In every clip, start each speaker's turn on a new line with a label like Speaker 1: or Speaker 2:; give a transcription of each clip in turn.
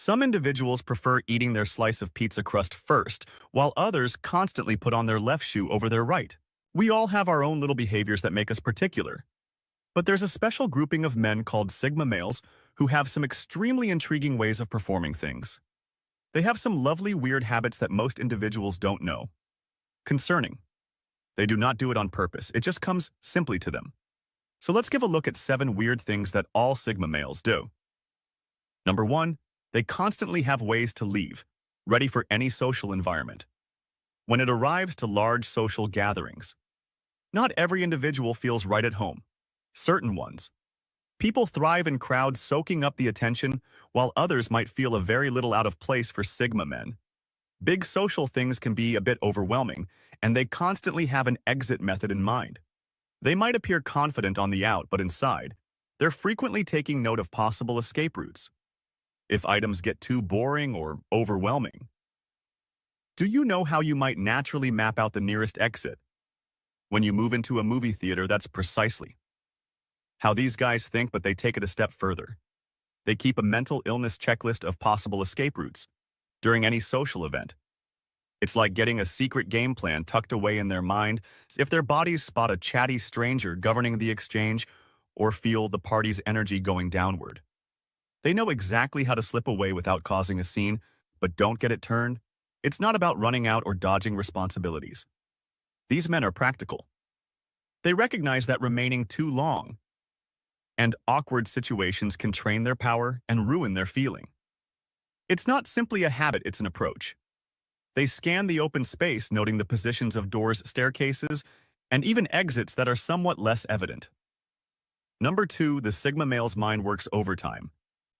Speaker 1: Some individuals prefer eating their slice of pizza crust first, while others constantly put on their left shoe over their right. We all have our own little behaviors that make us particular. But there's a special grouping of men called Sigma males who have some extremely intriguing ways of performing things. They have some lovely weird habits that most individuals don't know. Concerning. They do not do it on purpose, it just comes simply to them. So let's give a look at 7 weird things that all Sigma males do. Number 1, they constantly have ways to leave, ready for any social environment. When it arrives to large social gatherings, not every individual feels right at home. Certain ones. People thrive in crowds soaking up the attention, while others might feel a very little out of place for Sigma men. Big social things can be a bit overwhelming, and they constantly have an exit method in mind. They might appear confident on the out, but inside, they're frequently taking note of possible escape routes. If items get too boring or overwhelming. Do you know how you might naturally map out the nearest exit? When you move into a movie theater, that's precisely how these guys think, but they take it a step further. They keep a mental illness checklist of possible escape routes during any social event. It's like getting a secret game plan tucked away in their mind if their bodies spot a chatty stranger governing the exchange or feel the party's energy going downward. They know exactly how to slip away without causing a scene, but don't get it turned. It's not about running out or dodging responsibilities. These men are practical. They recognize that remaining too long and awkward situations can train their power and ruin their feeling. It's not simply a habit, it's an approach. They scan the open space, noting the positions of doors, staircases, and even exits that are somewhat less evident. Number 2, the Sigma male's mind works overtime,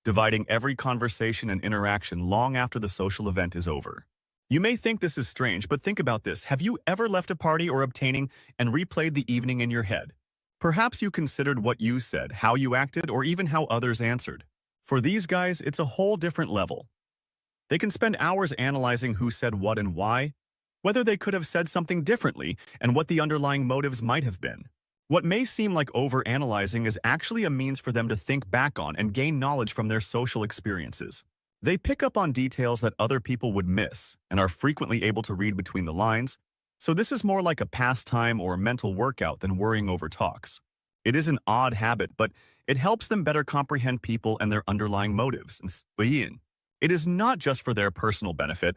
Speaker 1: dividing every conversation and interaction long after the social event is over. You may think this is strange, but think about this. Have you ever left a party or obtaining and replayed the evening in your head? Perhaps you considered what you said, how you acted, or even how others answered. For these guys, it's a whole different level. They can spend hours analyzing who said what and why, whether they could have said something differently, and what the underlying motives might have been. What may seem like overanalyzing is actually a means for them to think back on and gain knowledge from their social experiences. They pick up on details that other people would miss and are frequently able to read between the lines, so this is more like a pastime or a mental workout than worrying over talks. It is an odd habit, but it helps them better comprehend people and their underlying motives. It is not just for their personal benefit,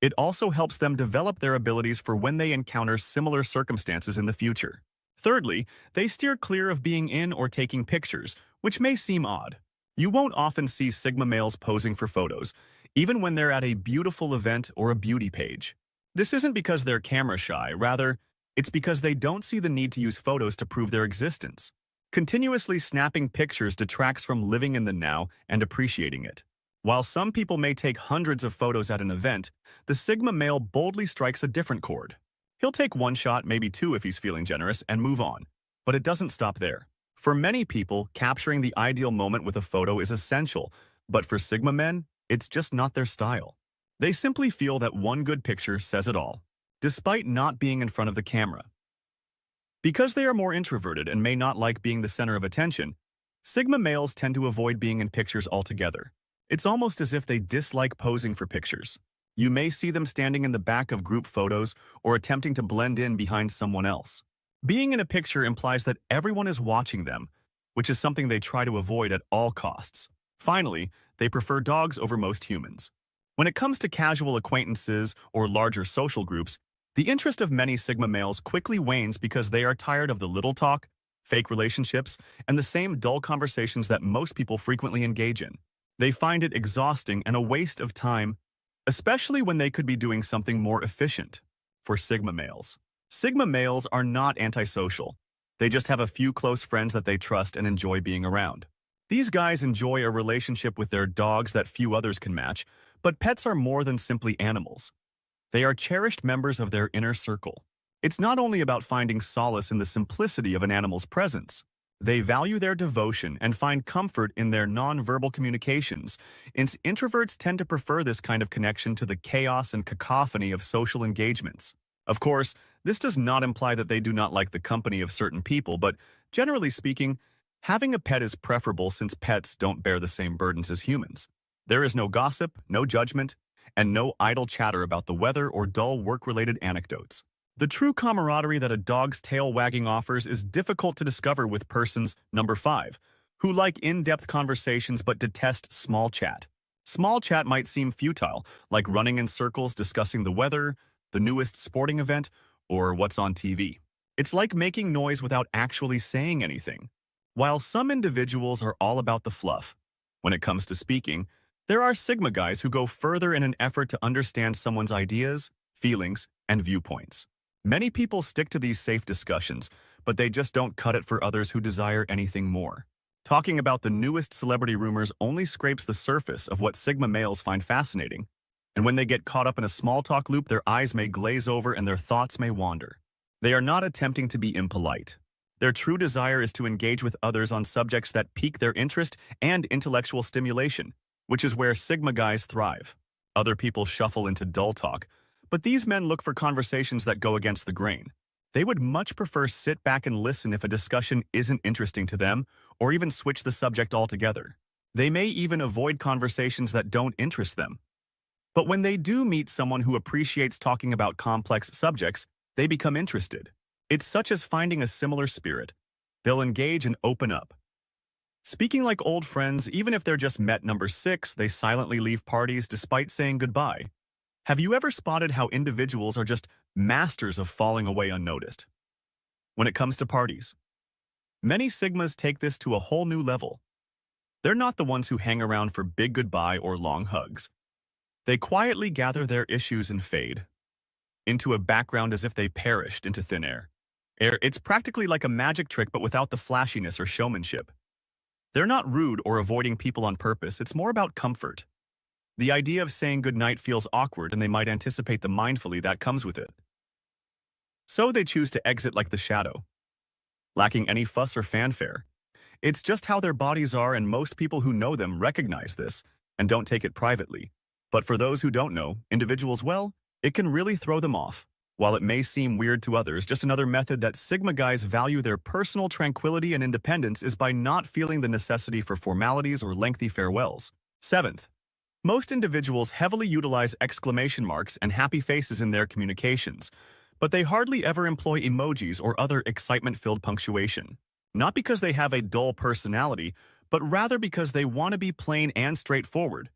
Speaker 1: it also helps them develop their abilities for when they encounter similar circumstances in the future. Thirdly, they steer clear of being in or taking pictures, which may seem odd. You won't often see Sigma males posing for photos, even when they're at a beautiful event or a beauty page. This isn't because they're camera shy, rather, it's because they don't see the need to use photos to prove their existence. Continuously snapping pictures detracts from living in the now and appreciating it. While some people may take hundreds of photos at an event, the Sigma male boldly strikes a different chord. He'll take 1 shot, maybe 2 if he's feeling generous, and move on. But it doesn't stop there. For many people, capturing the ideal moment with a photo is essential, but for Sigma men, it's just not their style. They simply feel that one good picture says it all, despite not being in front of the camera. Because they are more introverted and may not like being the center of attention, Sigma males tend to avoid being in pictures altogether. It's almost as if they dislike posing for pictures. You may see them standing in the back of group photos or attempting to blend in behind someone else. Being in a picture implies that everyone is watching them, which is something they try to avoid at all costs. Finally, they prefer dogs over most humans. When it comes to casual acquaintances or larger social groups, the interest of many Sigma males quickly wanes because they are tired of the little talk, fake relationships, and the same dull conversations that most people frequently engage in. They find it exhausting and a waste of time, especially when they could be doing something more efficient. For Sigma males are not antisocial. They just have a few close friends that they trust and enjoy being around. These guys enjoy a relationship with their dogs that few others can match, but pets are more than simply animals. They are cherished members of their inner circle. It's not only about finding solace in the simplicity of an animal's presence. They value their devotion and find comfort in their non-verbal communications. Introverts tend to prefer this kind of connection to the chaos and cacophony of social engagements. Of course, this does not imply that they do not like the company of certain people, but generally speaking, having a pet is preferable since pets don't bear the same burdens as humans. There is no gossip, no judgment, and no idle chatter about the weather or dull work-related anecdotes. The true camaraderie that a dog's tail wagging offers is difficult to discover with persons, number 5, who like in-depth conversations but detest small chat. Small chat might seem futile, like running in circles discussing the weather, the newest sporting event, or what's on TV. It's like making noise without actually saying anything. While some individuals are all about the fluff, when it comes to speaking, there are Sigma guys who go further in an effort to understand someone's ideas, feelings, and viewpoints. Many people stick to these safe discussions, but they just don't cut it for others who desire anything more. Talking about the newest celebrity rumors only scrapes the surface of what Sigma males find fascinating, and when they get caught up in a small talk loop, their eyes may glaze over and their thoughts may wander. They are not attempting to be impolite. Their true desire is to engage with others on subjects that pique their interest and intellectual stimulation, which is where Sigma guys thrive. Other people shuffle into dull talk, but these men look for conversations that go against the grain. They would much prefer sit back and listen if a discussion isn't interesting to them, or even switch the subject altogether. They may even avoid conversations that don't interest them. But when they do meet someone who appreciates talking about complex subjects, they become interested. It's such as finding a similar spirit. They'll engage and open up. Speaking like old friends, even if they're just met number 6, they silently leave parties despite saying goodbye. Have you ever spotted how individuals are just masters of falling away unnoticed? When it comes to parties, many Sigmas take this to a whole new level. They're not the ones who hang around for big goodbye or long hugs. They quietly gather their issues and fade into a background as if they perished into thin air. It's practically like a magic trick but without the flashiness or showmanship. They're not rude or avoiding people on purpose, it's more about comfort. The idea of saying goodnight feels awkward and they might anticipate the mindfully that comes with it. So they choose to exit like the shadow, lacking any fuss or fanfare. It's just how their bodies are, and most people who know them recognize this and don't take it privately. But for those who don't know individuals well, it can really throw them off. While it may seem weird to others, just another method that Sigma guys value their personal tranquility and independence is by not feeling the necessity for formalities or lengthy farewells. 7th, most individuals heavily utilize exclamation marks and happy faces in their communications, but they hardly ever employ emojis or other excitement-filled punctuation. Not because they have a dull personality, but rather because they want to be plain and straightforward.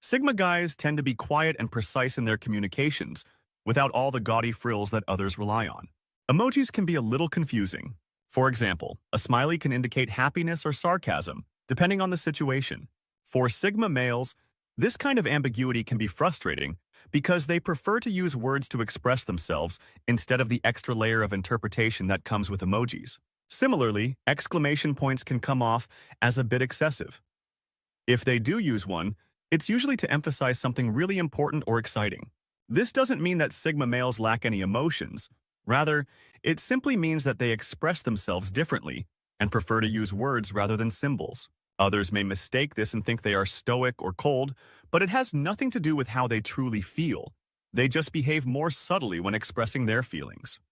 Speaker 1: Sigma guys tend to be quiet and precise in their communications, without all the gaudy frills that others rely on. Emojis can be a little confusing. For example, a smiley can indicate happiness or sarcasm, depending on the situation. For Sigma males, this kind of ambiguity can be frustrating because they prefer to use words to express themselves instead of the extra layer of interpretation that comes with emojis. Similarly, exclamation points can come off as a bit excessive. If they do use one, it's usually to emphasize something really important or exciting. This doesn't mean that Sigma males lack any emotions. Rather, it simply means that they express themselves differently and prefer to use words rather than symbols. Others may mistake this and think they are stoic or cold, but it has nothing to do with how they truly feel. They just behave more subtly when expressing their feelings.